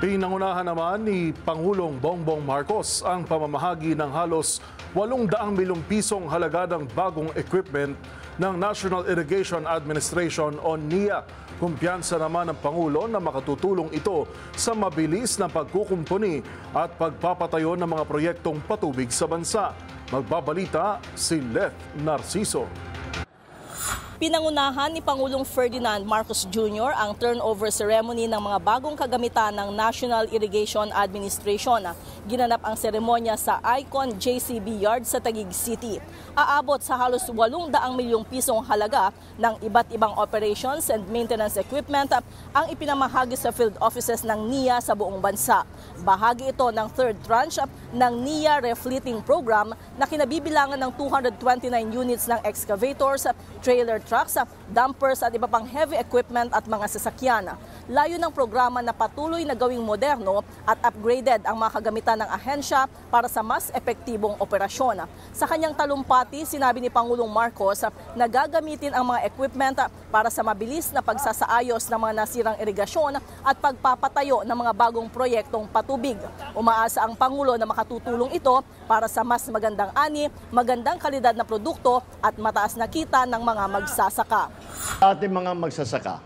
Pinangunahan naman ni Pangulong Bongbong Marcos ang pamamahagi ng halos 800 milyong pisong halaga ng bagong equipment ng National Irrigation Administration o NIA. Kumpiyansa naman ng Pangulo na makatutulong ito sa mabilis na pagkukumpuni at pagpapatayo ng mga proyektong patubig sa bansa. Magbabalita si Leth Narciso. Pinangunahan ni Pangulong Ferdinand Marcos Jr. ang turnover ceremony ng mga bagong kagamitan ng National Irrigation Administration. Ginanap ang seremonya sa Icon JCB Yard sa Taguig City. Aabot sa halos 800 milyong pisong halaga ng iba't ibang operations and maintenance equipment ang ipinamahagi sa field offices ng NIA sa buong bansa. Bahagi ito ng third tranche ng NIA Refleeting Program na kinabibilangan ng 229 units ng excavators, trailer trucks, dumpers at iba pang heavy equipment at mga sasakyan. Layo ng programa na patuloy na gawing moderno at upgraded ang mga kagamitan ng ahensya para sa mas epektibong operasyon. Sa kanyang talumpati, sinabi ni Pangulong Marcos na gagamitin ang mga equipment para sa mabilis na pagsasaayos ng mga nasirang irigasyon at pagpapatayo ng mga bagong proyektong patubig. Umaasa ang Pangulo na makatutulong ito para sa mas magandang ani, magandang kalidad na produkto at mataas na kita ng mga magsasaka. Ating mga magsasaka,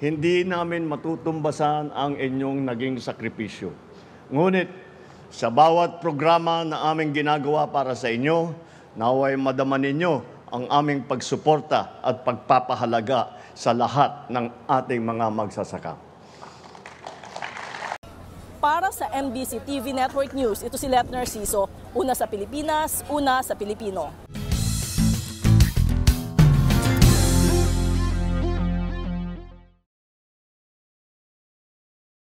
hindi namin matutumbasan ang inyong naging sakripisyo. Ngunit sa bawat programa na aming ginagawa para sa inyo, naway madama ninyo ang aming pagsuporta at pagpapahalaga sa lahat ng ating mga magsasaka. Para sa MBC TV Network News, ito si Leth Narciso, una sa Pilipinas, una sa Pilipino.